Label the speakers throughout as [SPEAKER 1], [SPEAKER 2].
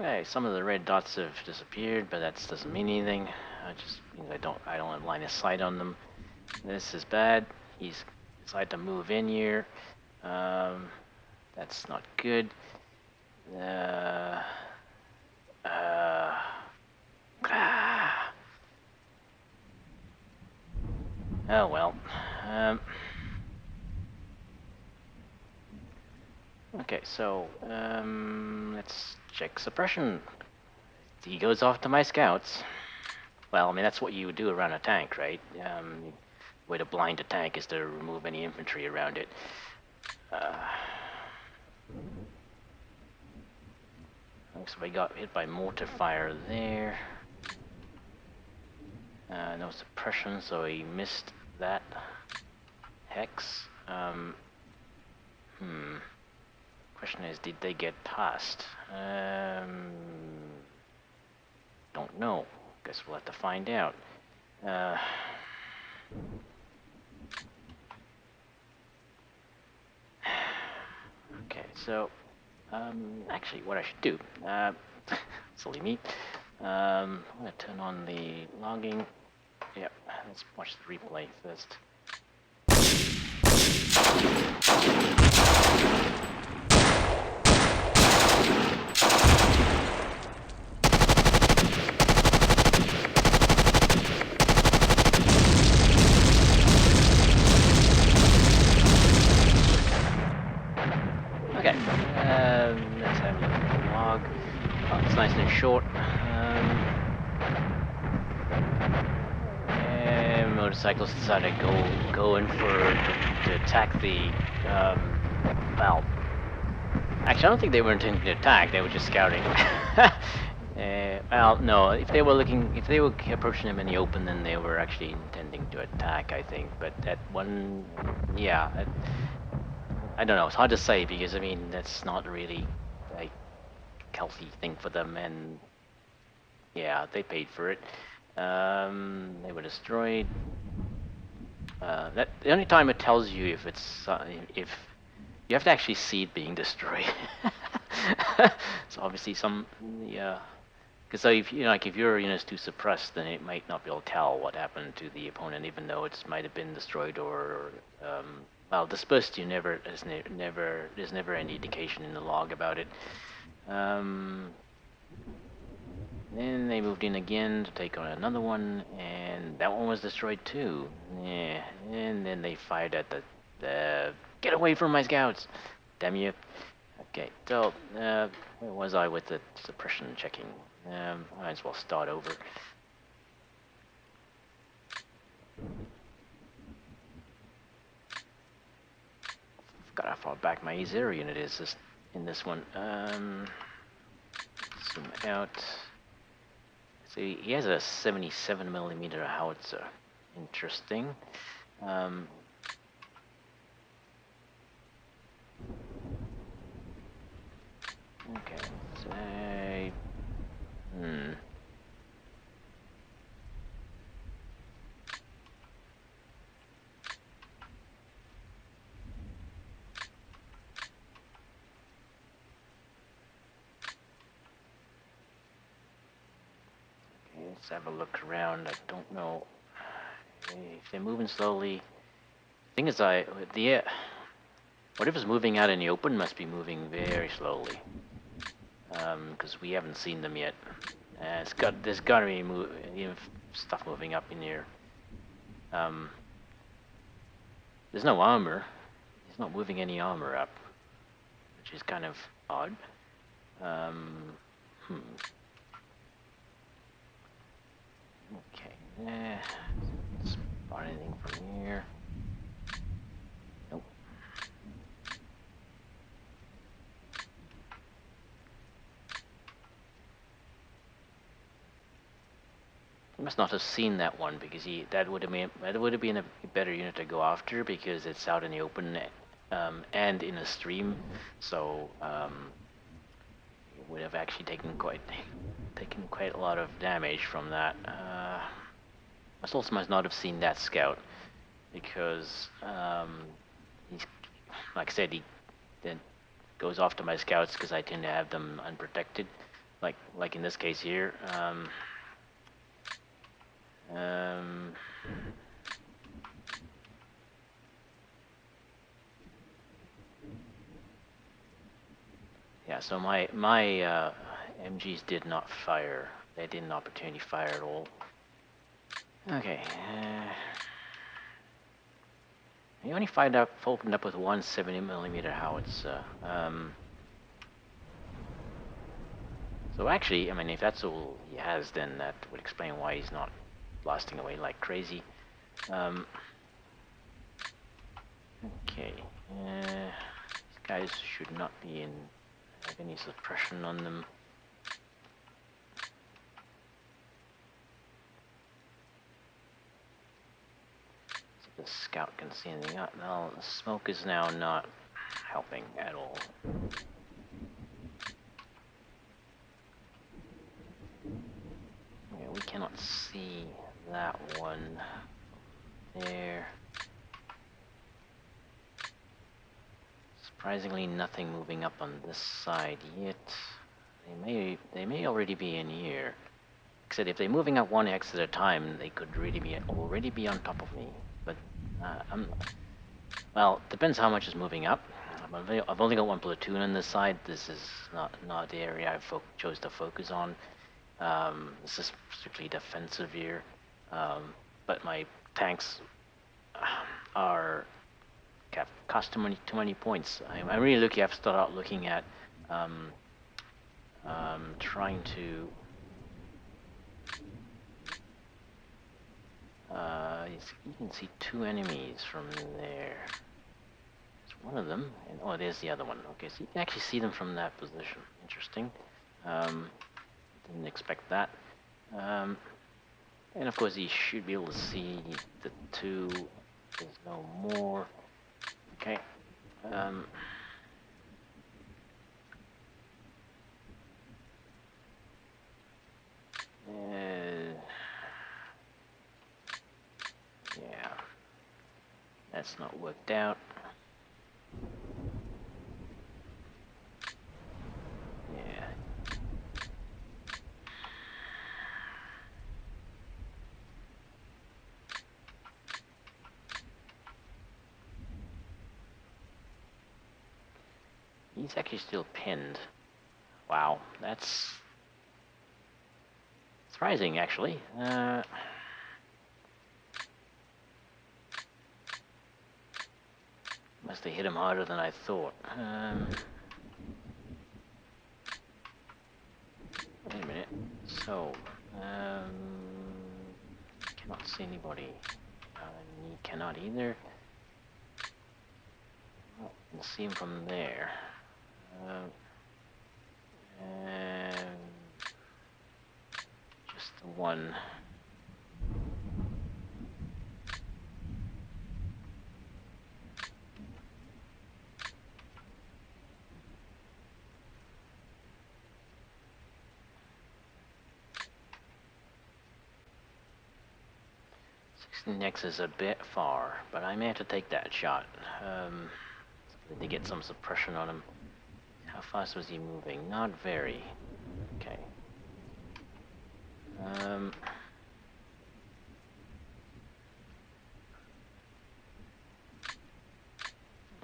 [SPEAKER 1] Okay, some of the red dots have disappeared, but that doesn't mean anything. I just means I don't have line of sight on them. This is bad. He's decided to move in here. That's not good. Oh well. Okay, so let's check suppression. He goes off to my scouts. Well, I mean that's what you would do around a tank, right? Way to blind a tank is to remove any infantry around it. Looks like we got hit by mortar fire there. No suppression, so he missed that hex. Question is, did they get past? Don't know. Guess we'll have to find out. Okay, so actually, what I should do, silly me. I'm gonna turn on the logging. Yep, let's watch the replay first. Okay, let's have a look at the log. Oh, it's nice and short. And motorcyclists decided to go in to attack the well. Actually, I don't think they were intending to attack. They were just scouting. Well, no. If they were approaching them in the open, then they were actually intending to attack, I think. But that one, yeah. I don't know. It's hard to say because I mean that's not really a healthy thing for them, and yeah, they paid for it. They were destroyed. That the only time it tells you if it's if you have to actually see it being destroyed. So obviously yeah. Because if like if your unit's too suppressed, then it might not be able to tell what happened to the opponent, even though it might have been destroyed or well, dispersed. There's never any indication in the log about it. Then they moved in again to take on another one, and that one was destroyed too. Yeah, and then they fired at the get away from my scouts! Damn you! Okay, so where was I with the suppression checking? Might as well start over. Forgot how far back my E0 unit is in this one. Zoom out. See, he has a 77mm howitzer. Interesting. Okay, say... Okay, let's have a look around. I don't know if they're moving slowly. Thing is, whatever's moving out in the open must be moving very slowly, because we haven't seen them yet. There's got to be stuff moving up in here. There's no armor. He's not moving any armor up, which is kind of odd. Okay. Spot anything from here? Nope. He must not have seen that one because that would have been a better unit to go after because it's out in the open and in a stream, so it would have actually taken quite a lot of damage from that. Must not have seen that scout because he's, like I said, he then goes off to my scouts because I tend to have them unprotected. like in this case here. Um, yeah, so my MGs did not fire. They didn't opportunity fire at all. Okay. You only opened up with one 70mm howitzer. So actually, I mean, if that's all he has, then that would explain why he's not blasting away like crazy. Okay. These guys should not be have any suppression on them. The scout can see anything up. No, the smoke is now not helping at all. Yeah, we cannot see that one there. Surprisingly, nothing moving up on this side yet. They may already be in here. Except if they're moving up one X at a time, they could really already be on top of me. But well, depends how much is moving up. I've only got one platoon on this side. This is not the area I chose to focus on. This is strictly defensive here. But my tanks are cost too many points. I'm really lucky. I've started out looking at trying to. You can see two enemies from there. One of them, and oh, there's the other one. Okay, so you can actually see them from that position. Interesting. Didn't expect that. And of course, you should be able to see the two. There's no more. Okay. Yeah, that's not worked out. Yeah. He's actually still pinned. Wow, that's surprising, actually. Must have hit him harder than I thought. Wait a minute. So, cannot see anybody. He cannot either. Well, I can see him from there. Just the one. Next is a bit far, but I may have to take that shot. To get some suppression on him. How fast was he moving? Not very. Okay.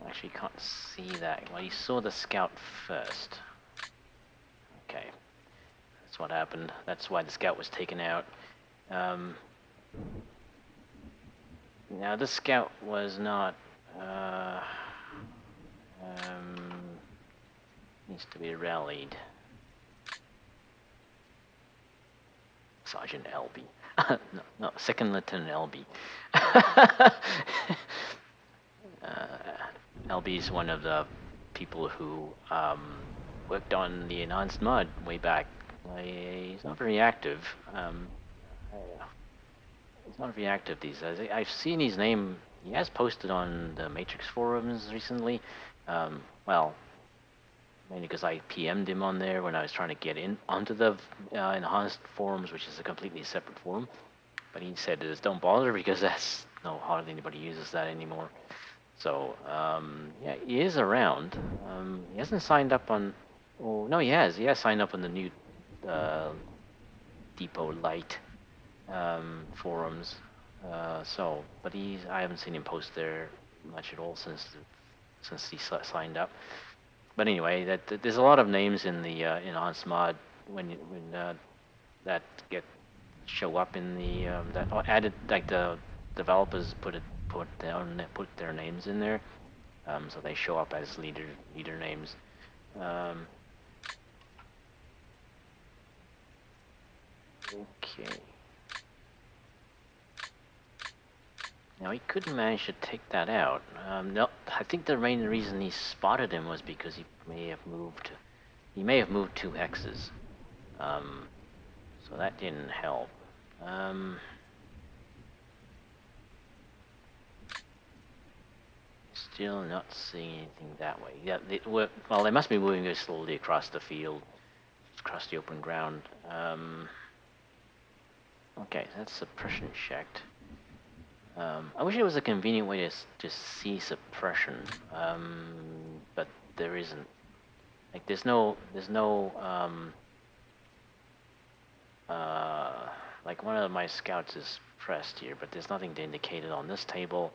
[SPEAKER 1] Actually can't see that. Well, you saw the scout first. Okay. That's what happened. That's why the scout was taken out. Now, this scout was not... needs to be rallied. Sergeant Elby. no, Second Lieutenant Elby. Elby is one of the people who worked on the enhanced mod way back. He's not very active. He's not very active these days. I've seen his name. He has posted on the Matrix forums recently. Well, mainly because I PM'd him on there when I was trying to get in onto the enhanced forums, which is a completely separate forum. But he said, "Don't bother because hardly anybody uses that anymore." So yeah, he is around. He hasn't signed up on. Oh no, he has. He has signed up on the new Depot Light forums. But I haven't seen him post there much at all since he signed up. But anyway, there's a lot of names in the in Onsmod when that show up in the that added, like the developers put their names in there, so they show up as leader names. Okay. Now he couldn't manage to take that out. No, I think the main reason he spotted him was because he may have moved 2 hexes. So that didn't help. Still not seeing anything that way. Yeah, well, they must be moving very slowly across the field, across the open ground. Okay, that's suppression checked. I wish it was a convenient way to just see suppression, but there isn't. Like, there's no, like one of my scouts is pressed here, but there's nothing to indicate it on this table.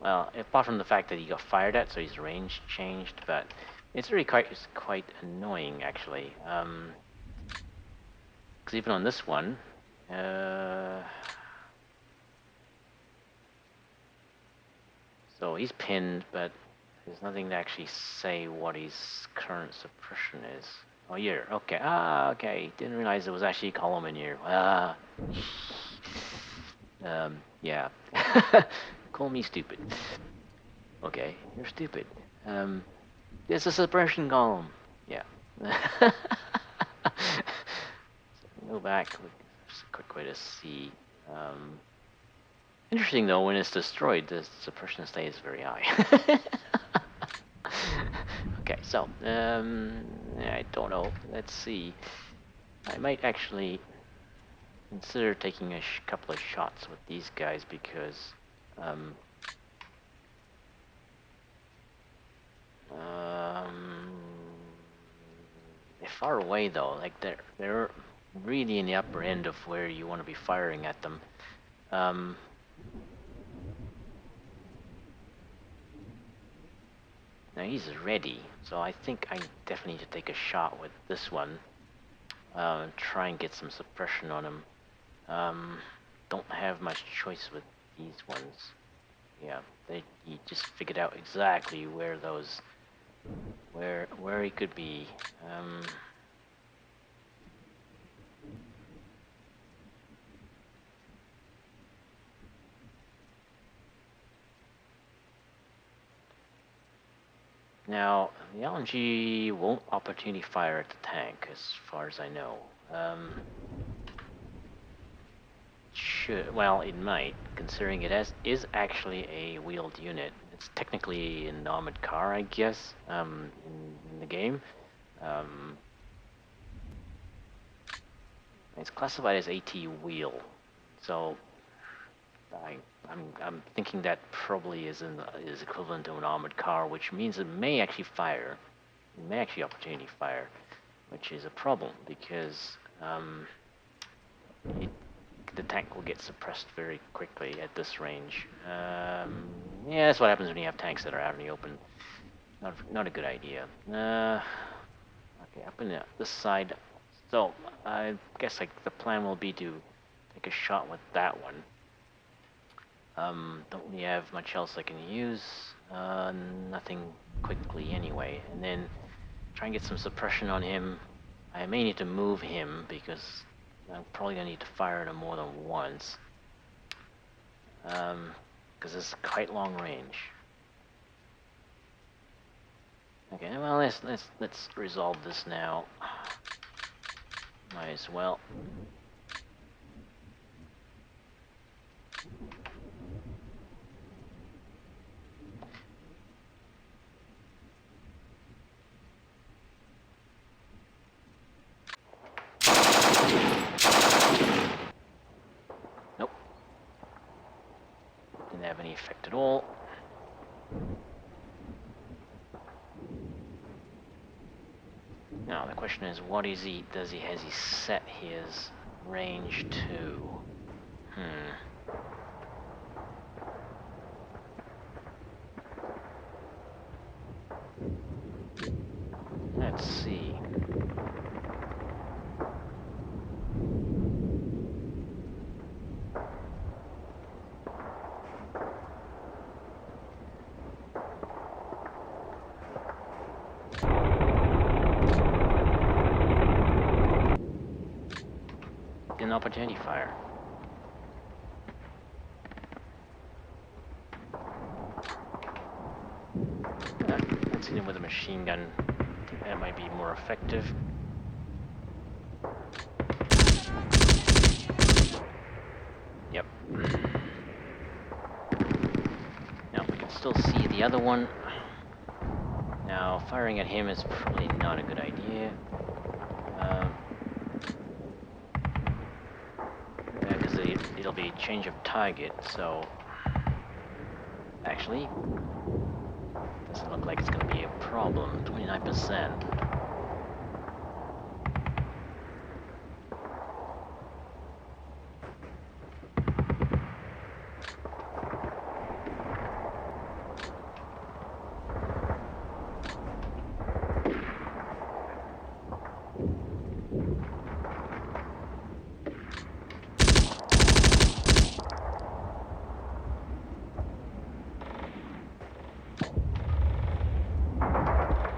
[SPEAKER 1] Well, apart from the fact that he got fired at, so his range changed, but it's really quite annoying, actually. Because even on this one, so he's pinned, but there's nothing to actually say what his current suppression is. Oh, yeah, okay. Okay. Didn't realize there was actually a column in here. Yeah. Call me stupid. Okay, you're stupid. There's a suppression column. Yeah. Go back. Just a quick way to see. Interesting though, when it's destroyed, the suppression stays very high. Okay, so I don't know. Let's see. I might actually consider taking a couple of shots with these guys because they're far away though. Like they're really in the upper end of where you want to be firing at them. Now he's ready, so I think I definitely need to take a shot with this one. Try and get some suppression on him. Don't have much choice with these ones. Yeah, he just figured out exactly where those, where he could be. Now, the LMG won't opportunity fire at the tank, as far as I know. Well, it might, considering it is actually a wheeled unit. It's technically an armored car, I guess, in the game. It's classified as AT wheel, so I'm thinking that probably is equivalent to an armored car, which means it may actually fire. It may actually opportunity fire, which is a problem because the tank will get suppressed very quickly at this range. Yeah, that's what happens when you have tanks that are out in the open. Not a good idea. Okay, up in this side. So I guess like the plan will be to take a shot with that one. Don't really have much else I can use. Nothing quickly anyway. And then try and get some suppression on him. I may need to move him because I'm probably gonna need to fire at him more than once. Because it's quite long range. Okay, well let's resolve this now. Might as well. Nope. Didn't have any effect at all. Now the question is, what is he? Has he set his range to? Hmm. Let's see. An opportunity fire. Let's hit him with a machine gun. I think that might be more effective. Yep. Now we can still see the other one. Now firing at him is probably not a good idea. Because it'll be change of target, so actually doesn't look like it's going to be a problem. 29%.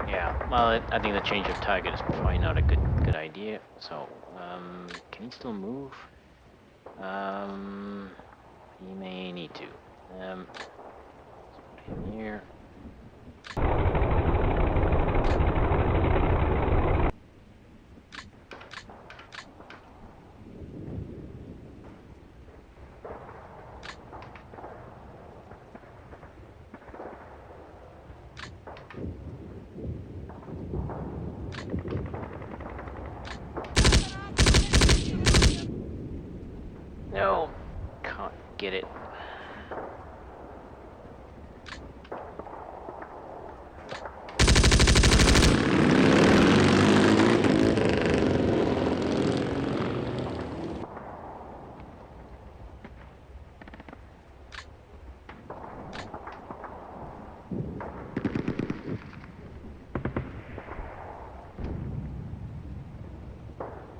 [SPEAKER 1] Yeah, well, I think the change of target is probably not a good idea. So, can he still move? He may need to. Let's put him here. No, can't get it.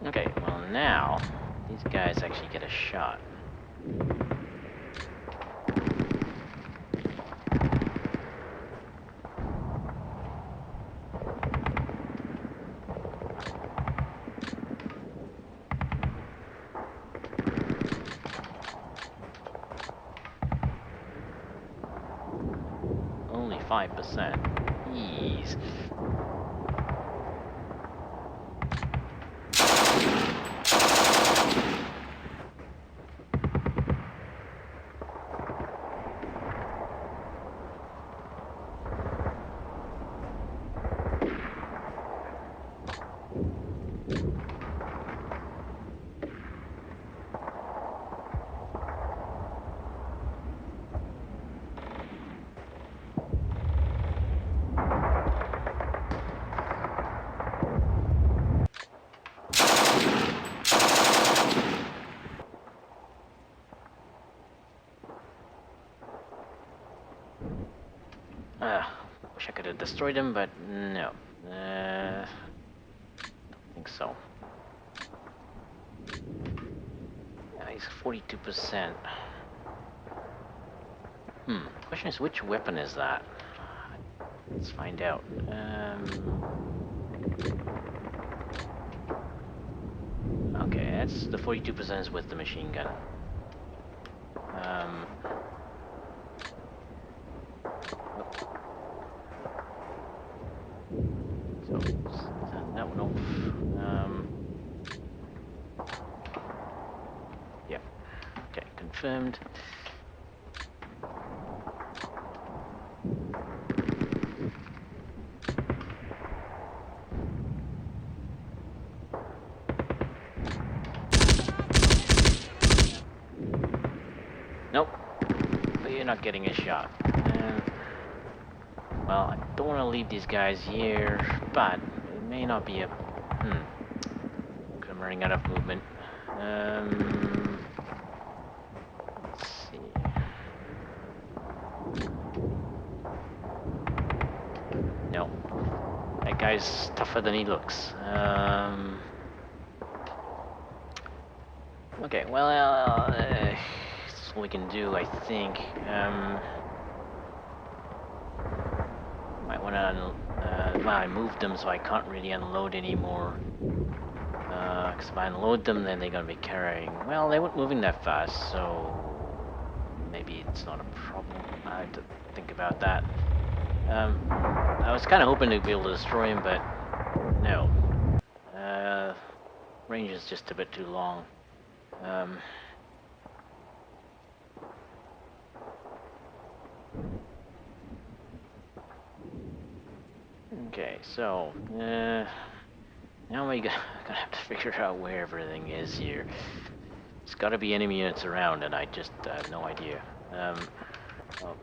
[SPEAKER 1] Okay, well now these guys actually get a shot. Only 5%. Ease. Wish I could have destroyed him, but no. Don't think so. Yeah, he's 42%. Question is, which weapon is that? Let's find out. Okay, that's the 42% is with the machine gun. Oh, so turn that one off. Yeah. Okay, confirmed. Nope. But you're not getting a shot. Well, I don't want to leave these guys here, but it may not be a... I'm running out of movement. Let's see. No. That guy's tougher than he looks. Okay, well, that's all we can do, I think. Might want to... well, I moved them, so I can't really unload anymore. Because if I unload them, then they're going to be carrying... Well, they weren't moving that fast, so... Maybe it's not a problem. I have to think about that. I was kind of hoping to be able to destroy him, but... No. Range is just a bit too long. Okay, so... now we gonna have to figure out where everything is here. There's got to be enemy units around, and I just have no idea. Well,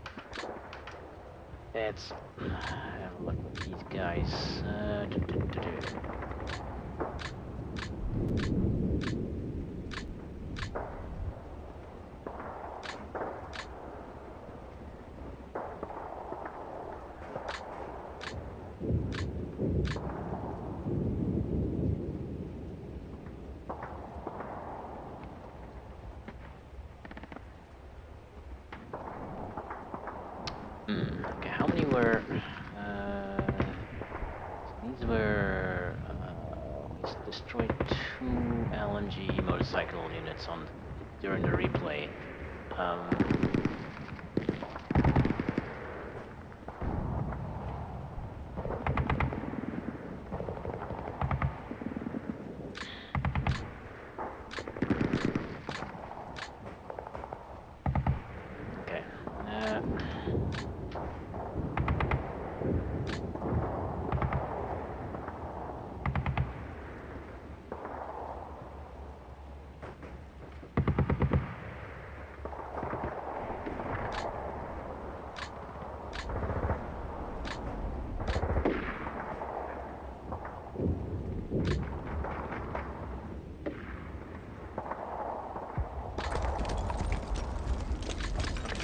[SPEAKER 1] let's have a look with these guys. Okay, how many were... these were... we destroyed 2 LMG motorcycle units during the replay. Okay.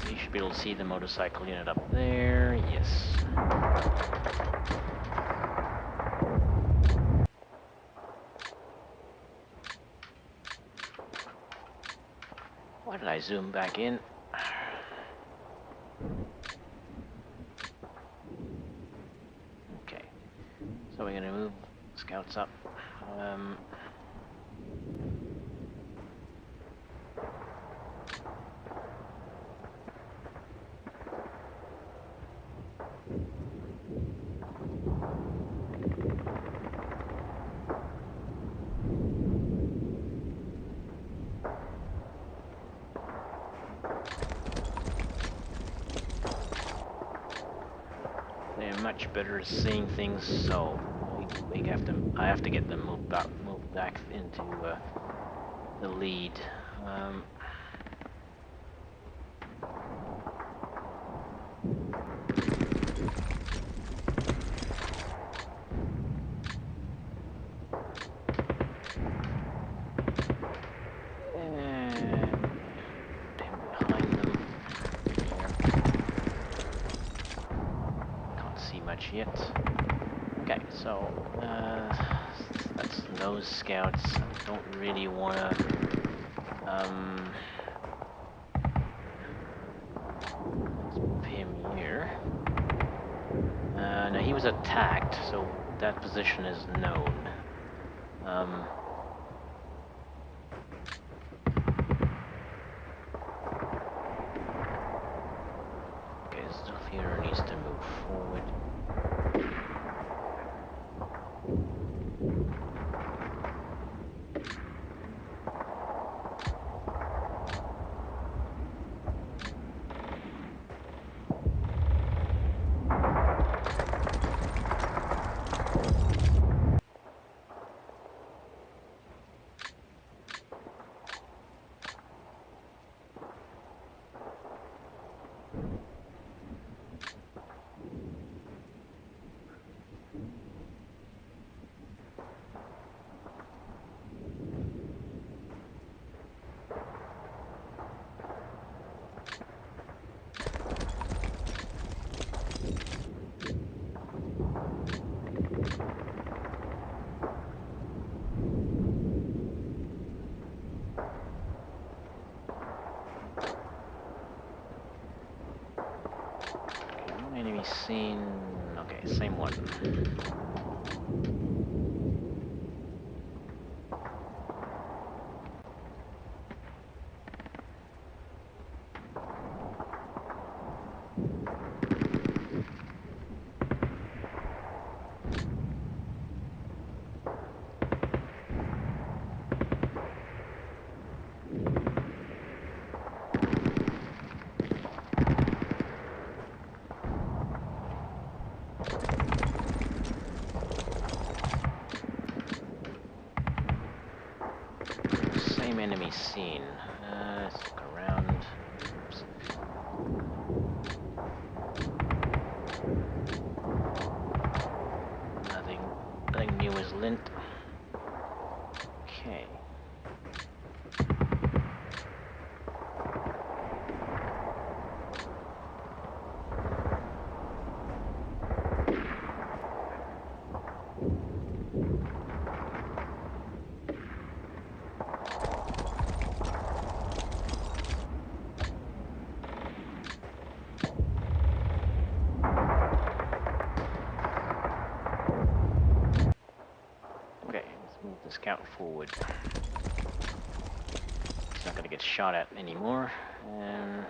[SPEAKER 1] You should be able to see the motorcycle unit up there. Yes. Why did I zoom back in? Okay. So we're gonna move scouts up. They're much better at seeing things, so I have to get them moved back into the lead. And behind them. Can't see much yet. Okay, so that's those scouts. I don't really wanna let's move him here. Now he was attacked, so that position is known. Okay, Zofir needs to move forward. Enemy scene. Okay, same one. Same enemy scene. Let's look around. Oops. Nothing new is lint. Okay. Okay, let's move the scout forward. He's not gonna get shot at anymore. And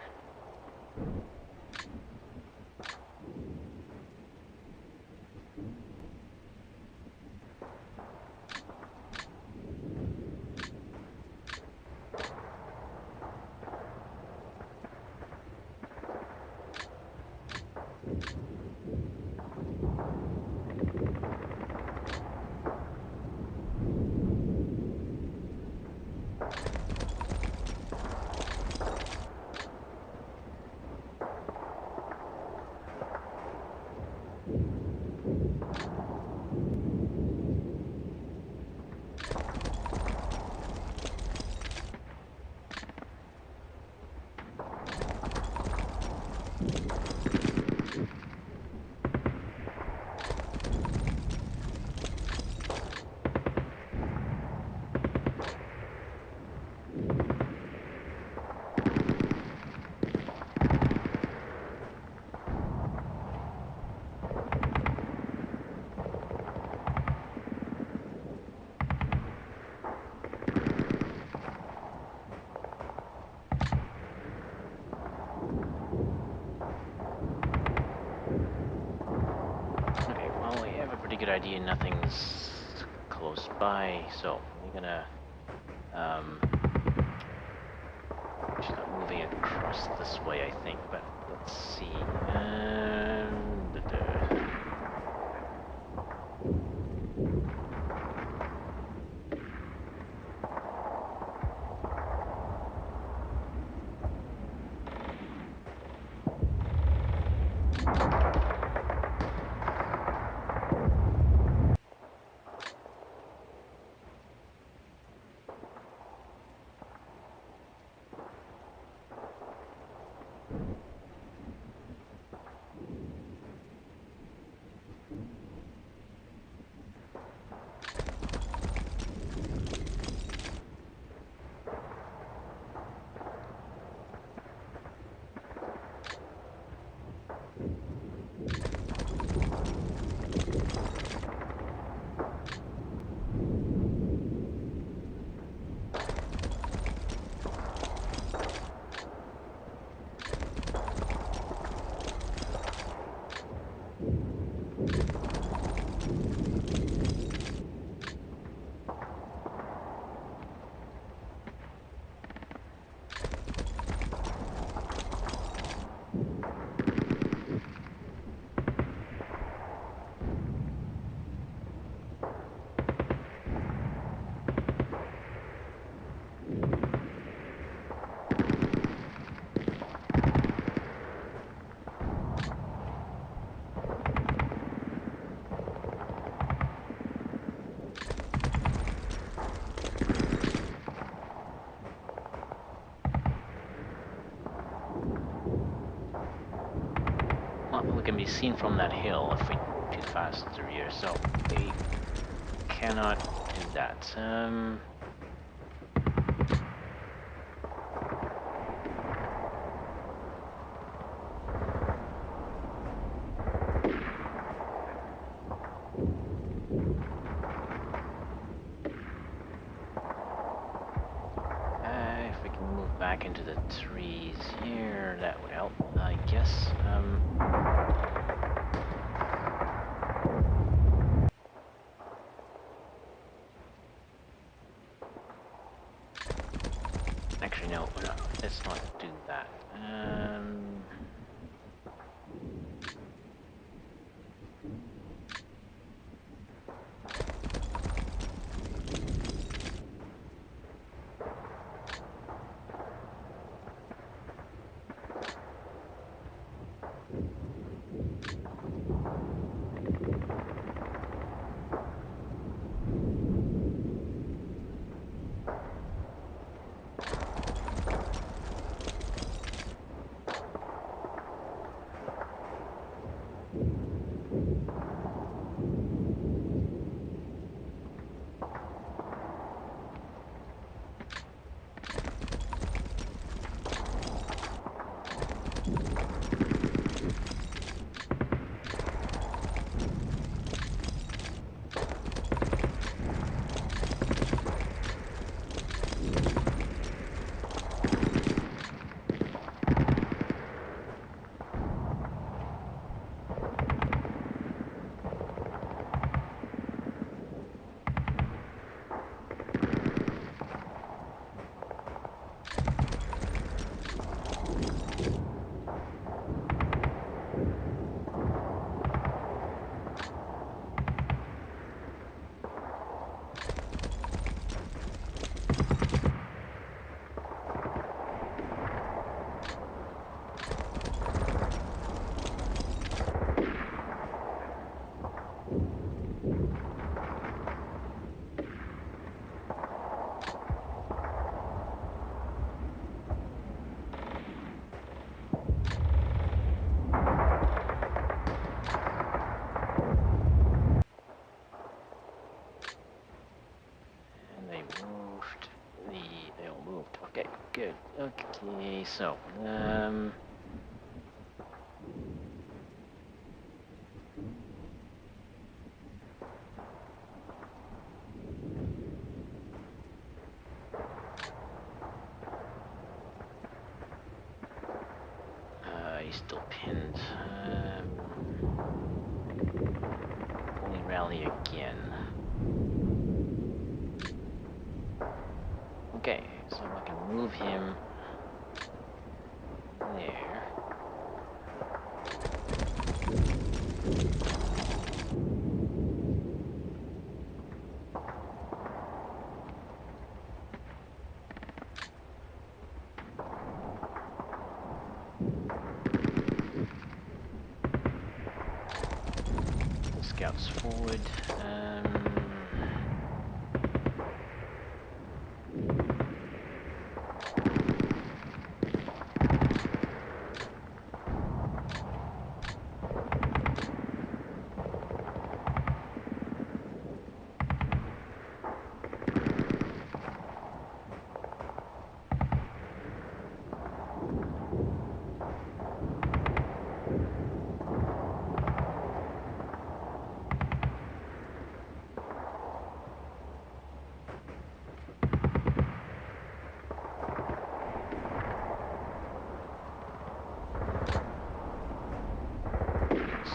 [SPEAKER 1] okay, well, we have a pretty good idea nothing's close by, so we're gonna start moving across this way, I think, but let's see. Well, we can be seen from that hill if we move too fast through here, so we cannot do that. Actually, no, let's not do that. And they all moved. Okay, good. Okay, so, he's still pinned. Only rally again. Okay, so I can move him there. The scouts forward.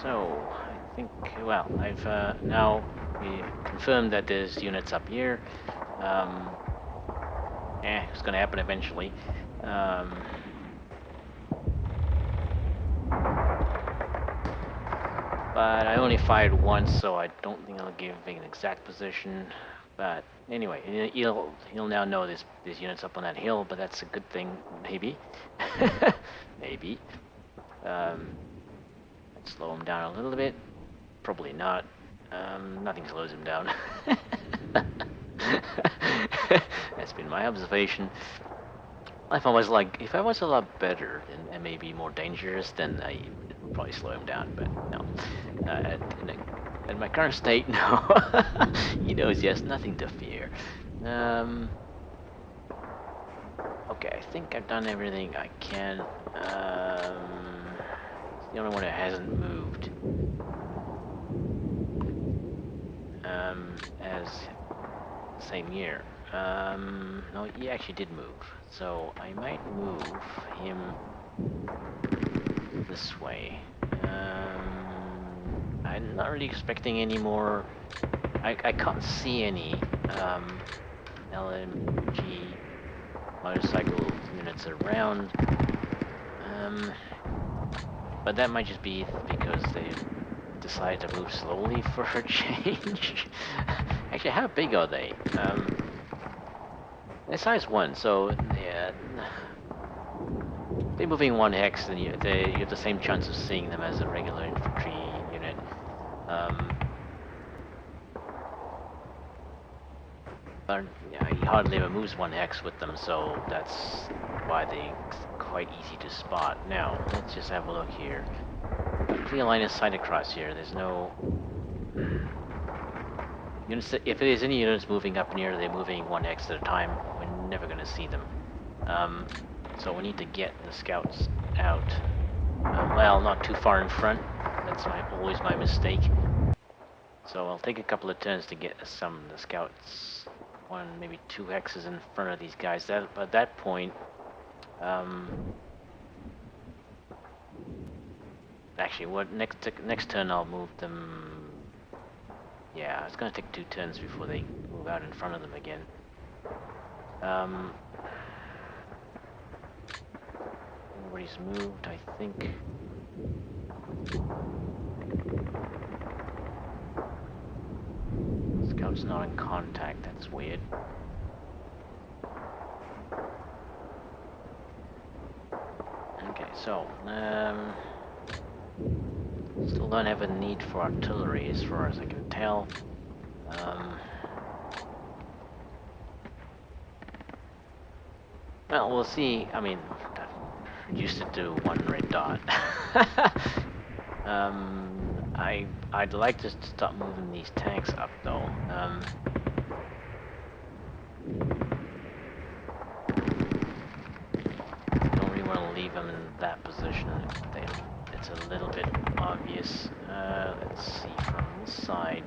[SPEAKER 1] So, I think, well, I've now we confirmed that there's units up here. It's gonna happen eventually. But I only fired once, so I don't think I'll give an exact position. But anyway, he'll now know there's units up on that hill, but that's a good thing, maybe. Maybe. Let's slow him down a little bit. Probably not. Nothing slows him down. That's been my observation. If I was a lot better and maybe more dangerous, then it would probably slow him down. But no, in my current state, no. He knows he has nothing to fear. Um, okay, I think I've done everything I can. He's the only one that hasn't moved. As same year. No, he actually did move. So I might move him this way. I'm not really expecting any more. I can't see any LMG motorcycle units around. But that might just be because they decide to move slowly for a change. Actually, how big are they? They're size 1, so yeah, they're moving 1 hex, then you have the same chance of seeing them as a regular infantry unit. But yeah, he hardly ever moves 1 hex with them, so that's why they're quite easy to spot. Now, let's just have a look here. We've got clear line of sight across here. There's no... If there's any units moving up near, they're moving 1 hex at a time. We're never going to see them. So we need to get the scouts out. Well, not too far in front. That's always my mistake. So I'll take a couple of turns to get some of the scouts, 1, maybe 2 hexes in front of these guys. At that point, actually, what next turn I'll move them. Yeah, it's gonna take 2 turns before they move out in front of them again. Everybody's moved, I think. Scout's not in contact, that's weird. Okay, so, still don't have a need for artillery as far as I can tell. Well, we'll see. I mean, reduced it to 1 red dot. I'd like to stop moving these tanks up though. Don't really want to leave them in that position. It's a little bit obvious. Let's see from this side.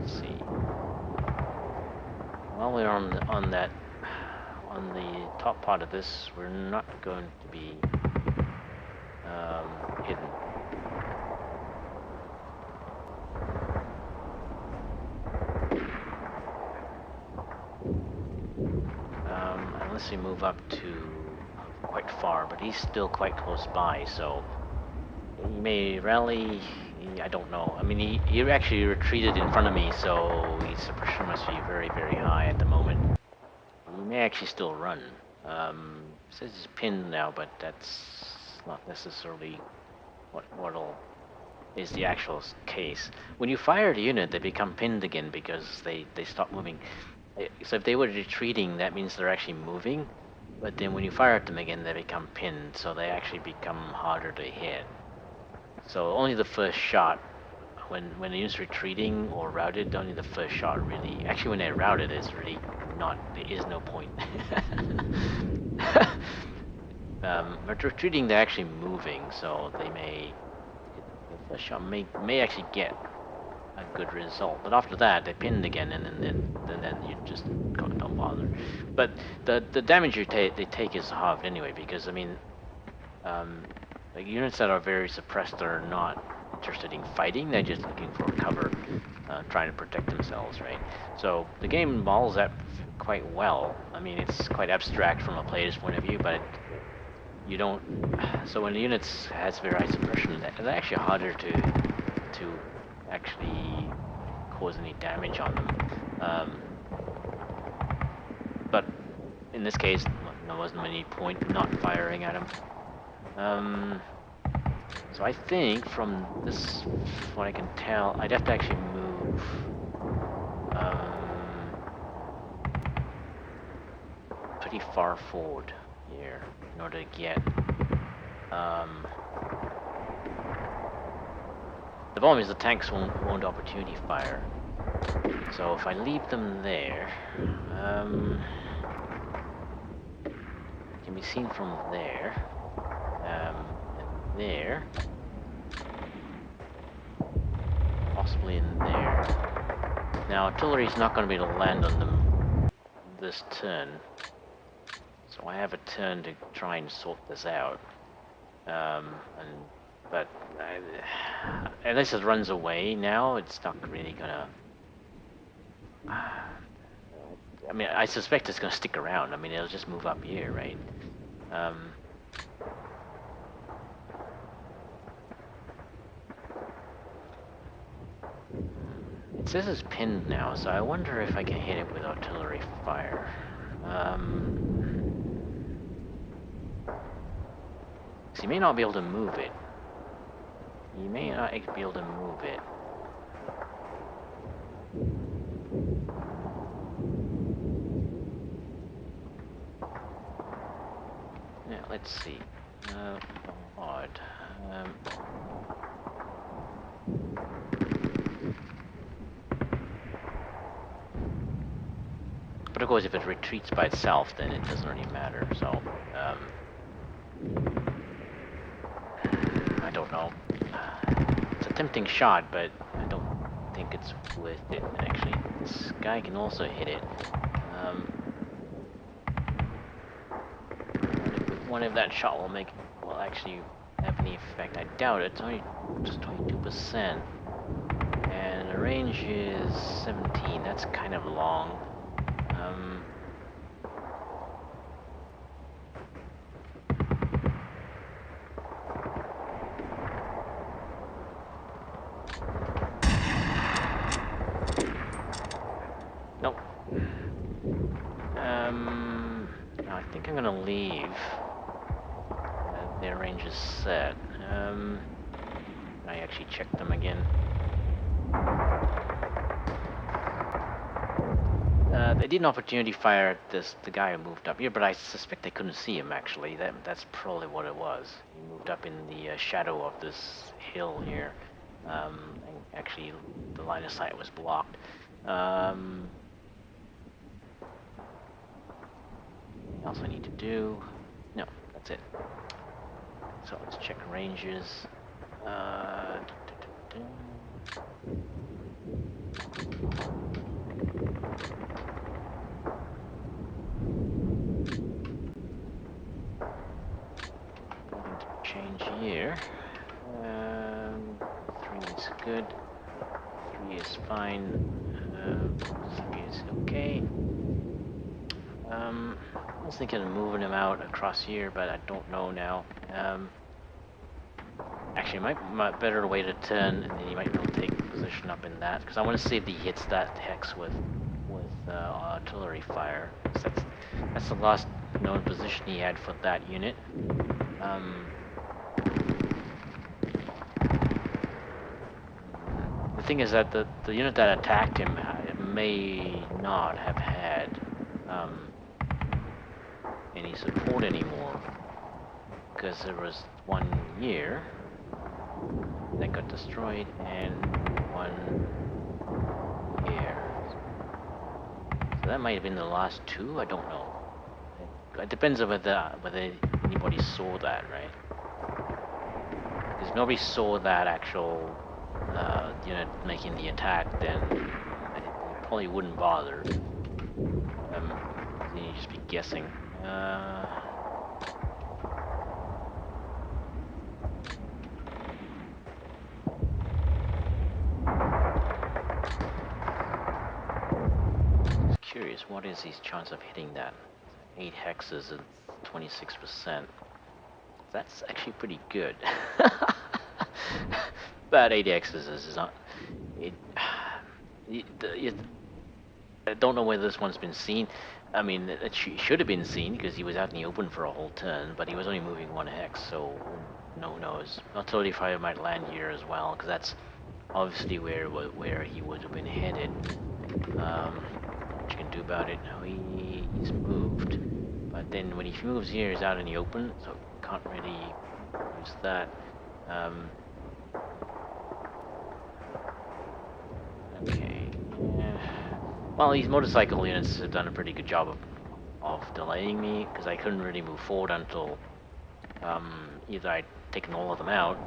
[SPEAKER 1] Let's see. While we're on the top part of this, we're not going to be hidden. Unless we move up to quite far, but he's still quite close by, so he may rally. I don't know. I mean, he actually retreated in front of me, so his suppression must be very, very high at the moment. He may actually still run. Says he's pinned now, but that's not necessarily what is the actual case. When you fire the unit, they become pinned again because they stop moving. So if they were retreating, that means they're actually moving. But then when you fire at them again, they become pinned, so they actually become harder to hit. So only the first shot, when the unit's retreating or routed, only the first shot really. Actually, when they're routed, it's really not. There is no point. But retreating, they're actually moving, so they may. The first shot may actually get a good result, but after that they're pinned again, and then you just don't bother. But the damage they take is halved anyway, because I mean, like units that are very suppressed are not interested in fighting; they're just looking for cover, trying to protect themselves, right? So the game models that quite well. I mean, it's quite abstract from a player's point of view, but you don't. So when the units has very high suppression, they're actually harder to actually cause any damage on them. But in this case, there wasn't any point not firing at them. So I think from this, what I can tell, I'd have to actually move pretty far forward here in order to get. The problem is the tanks won't opportunity fire. So if I leave them there, can be seen from there, and there, possibly in there. Now artillery's not going to be able to land on them this turn, so I have a turn to try and sort this out. But unless it runs away now, it's not really gonna. I mean, I suspect it's gonna stick around. I mean, it'll just move up here, right? It says it's pinned now, so I wonder if I can hit it with artillery fire. So you may not be able to move it. You may not be able to move it. Yeah, let's see. Odd. But of course, if it retreats by itself, then it doesn't really matter. So, I don't know. It's a tempting shot, but I don't think it's worth it. Actually, this guy can also hit it. Wonder if that shot will actually have any effect. I doubt it. It's only just 22%, and the range is 17. That's kind of long. Nope. I think I'm gonna leave. Their range is set. I actually checked them again. They did an opportunity fire at the guy who moved up here, but I suspect they couldn't see him actually. That's probably what it was. He moved up in the shadow of this hill here. And actually, the line of sight was blocked. Anything else I need to do? No, that's it. So let's check ranges. Nothing to change here. 3 is good. 3 is fine. 3 is okay. I was thinking of moving him out across here, but I don't know now. Actually, my better way to turn, and then he might be able to take position up in that, because I want to see if he hits that hex with artillery fire. That's the last known position he had for that unit. The thing is that the unit that attacked him may not have had any support anymore, because there was one here that got destroyed and one here. So that might have been the last two. I don't know. It depends on whether anybody saw that, right? Because if nobody saw that actual unit making the attack, then you probably wouldn't bother. Then you'd just be guessing. Just curious, what is his chance of hitting that? 8 hexes and 26%. That's actually pretty good. But 8 hexes is not. I don't know whether this one's been seen. I mean, it should have been seen because he was out in the open for a whole turn, but he was only moving 1 hex, so no knows. Artillery fire might land here as well, because that's obviously where he would have been headed. What you can do about it? He's moved, but then when he moves here, he's out in the open, so can't really use that. Okay. Well, these motorcycle units have done a pretty good job of delaying me, because I couldn't really move forward until either I'd taken all of them out,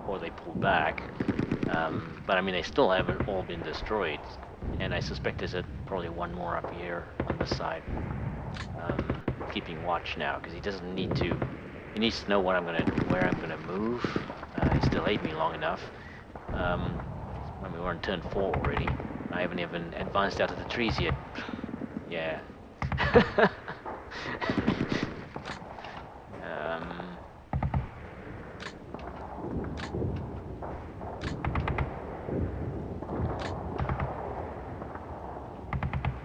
[SPEAKER 1] or they pulled back. But I mean, they still haven't all been destroyed. And I suspect there's probably one more up here on the side. Keeping watch now, because he doesn't need to. He needs to know where I'm gonna move. He's delayed me long enough. When we were on turn 4 already. I haven't even advanced out of the trees yet. Yeah. um,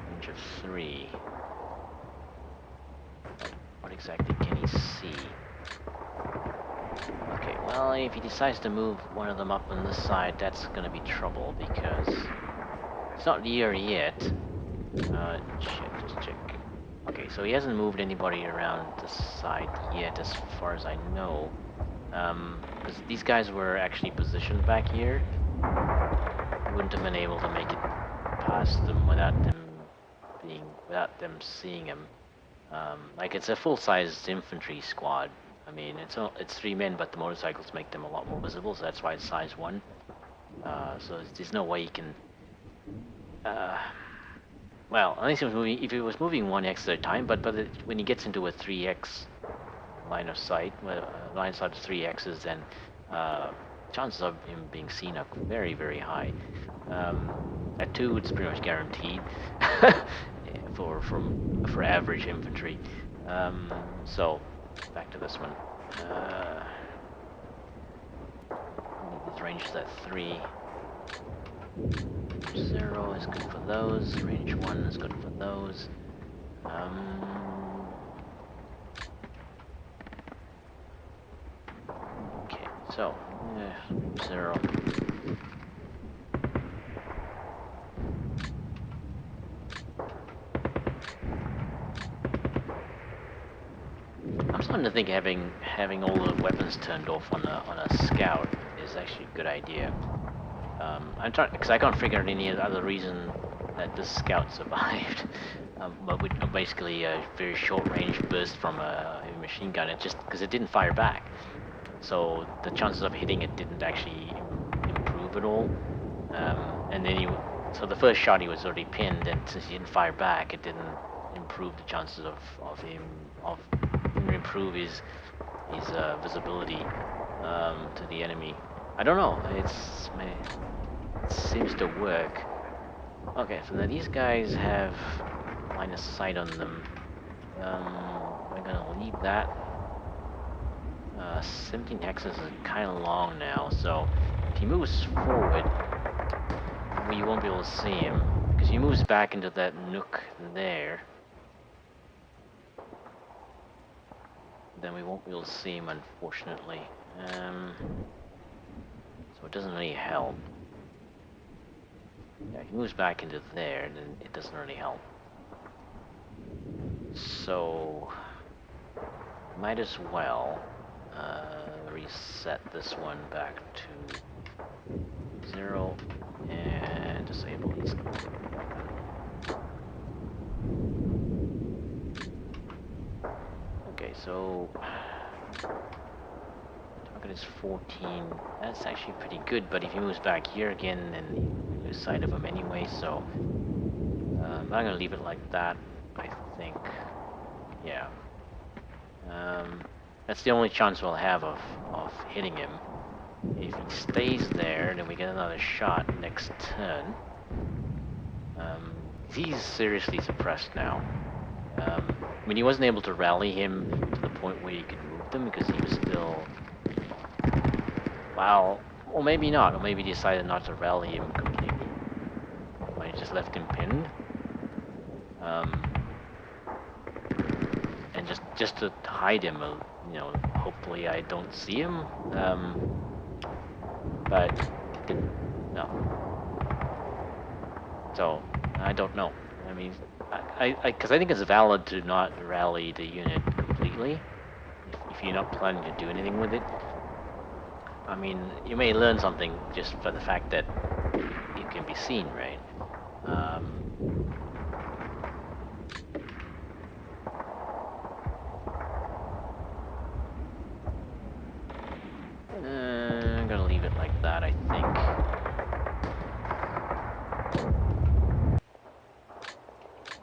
[SPEAKER 1] range of 3. What exactly can he see? Okay, well, if he decides to move one of them up on this side, that's gonna be trouble because it's not here yet. Just check. Okay, so he hasn't moved anybody around this side yet, as far as I know. Because these guys were actually positioned back here. He wouldn't have been able to make it past them without them seeing him. Like it's a full-sized infantry squad. I mean, it's 3 men, but the motorcycles make them a lot more visible, so that's why it's size 1. So there's no way he can. Well, unless he was moving, if he was moving 1x at a time, but when he gets into a 3x line of sight, line of sight of 3x's, then chances of him being seen are very, very high. At 2, it's pretty much guaranteed for average infantry. So back to this one. His range is at 3. 0 is good for those. Range 1 is good for those. Okay, so 0. I'm starting to think having all the weapons turned off on a scout is actually a good idea. I'm trying because I can't figure out any other reason that this scout survived. But with basically a very short range burst from a heavy machine gun, it just because it didn't fire back, so the chances of hitting it didn't actually improve at all. And then so the first shot he was already pinned, and since he didn't fire back, it didn't improve the chances didn't improve his visibility to the enemy. I don't know. It seems to work. Okay, so now these guys have line of sight on them. We're gonna leave that. 17 hexes is kind of long now, so if he moves forward, we won't be able to see him because he moves back into that nook there. Then we won't be able to see him, unfortunately. So it doesn't really help. Yeah, he moves back into there, then it doesn't really help. So might as well reset this one back to 0 and disable these. Okay, so target is 14. That's actually pretty good, but if he moves back here again, then we lose sight of him anyway, so I'm gonna leave it like that, I think. Yeah. That's the only chance we'll have of hitting him. If he stays there, then we get another shot next turn. He's seriously suppressed now. I mean, he wasn't able to rally him to the point where you could move them because he was still... Well, or maybe not, or maybe he decided not to rally him completely. Might have just left him pinned. And just to hide him, you know, hopefully I don't see him. But no. So I don't know. I mean, because I think it's valid to not rally the unit completely if you're not planning to do anything with it. I mean, you may learn something just for the fact that it can be seen, right? I'm gonna leave it like that, I think.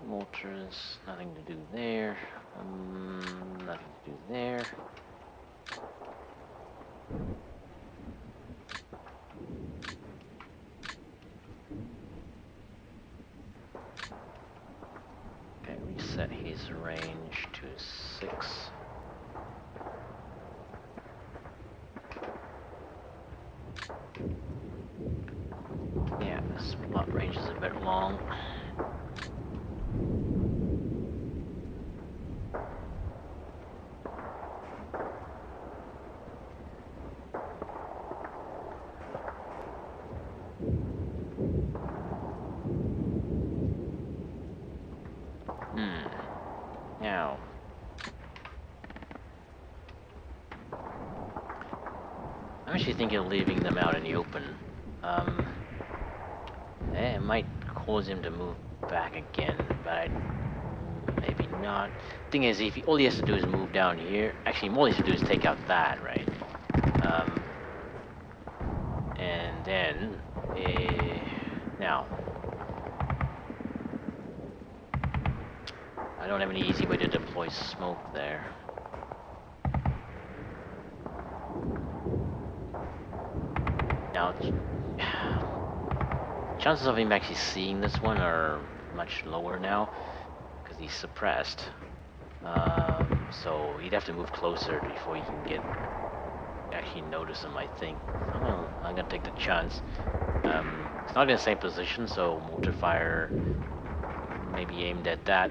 [SPEAKER 1] Mortars, nothing to do there. Nothing to do there. Okay, reset his range to 6. Yeah, this plot range is a bit long. Now, I'm actually thinking of leaving them out in the open. It might cause him to move back again, but maybe not. Thing is, if all he has to do is move down here, actually, all he has to do is take out that, right? And then, now, I don't have any easy way to deploy smoke there. Now, chances of him actually seeing this one are much lower now, because he's suppressed. So he'd have to move closer before he can actually notice him, I think. I'm gonna take the chance. It's not in the same position, so mortar fire may be aimed at that.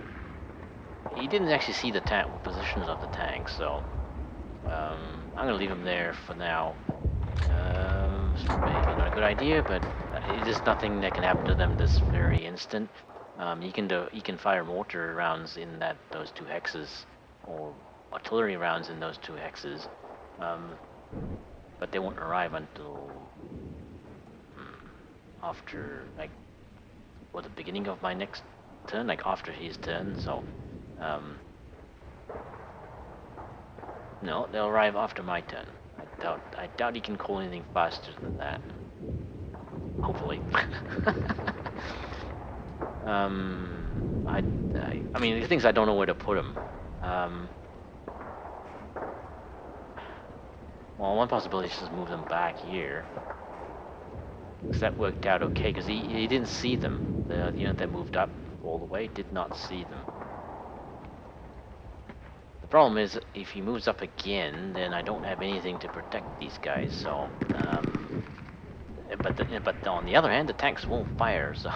[SPEAKER 1] He didn't actually see the positions of the tank, so I'm gonna leave him there for now. Maybe not a good idea, but there's nothing that can happen to them this very instant. He can fire mortar rounds in those 2 hexes, or artillery rounds in those 2 hexes, but they won't arrive until after, like, the beginning of my next turn, like after his turn. So, no, they'll arrive after my turn. I doubt he can call anything faster than that. Hopefully. I mean, the things I don't know where to put him. Well, one possibility is just move them back here. Because that worked out okay, because he didn't see them. The unit that moved up all the way did not see them. The problem is, if he moves up again, then I don't have anything to protect these guys, so... but on the other hand, the tanks won't fire, so...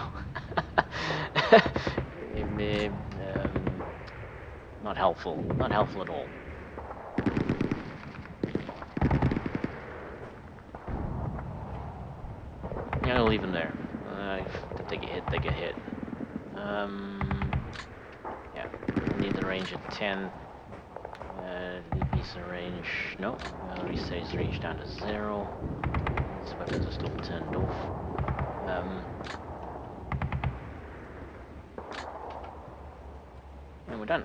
[SPEAKER 1] not helpful. Not helpful at all. I'm gonna leave him there. To take a hit, take a hit. Yeah, need the range at 10. Leave his range. No, reset his range down to 0. His weapons are still turned off. And we're done.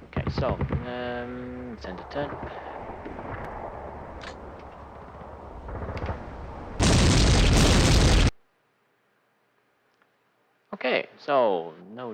[SPEAKER 1] Okay, so send a turn. Okay, so no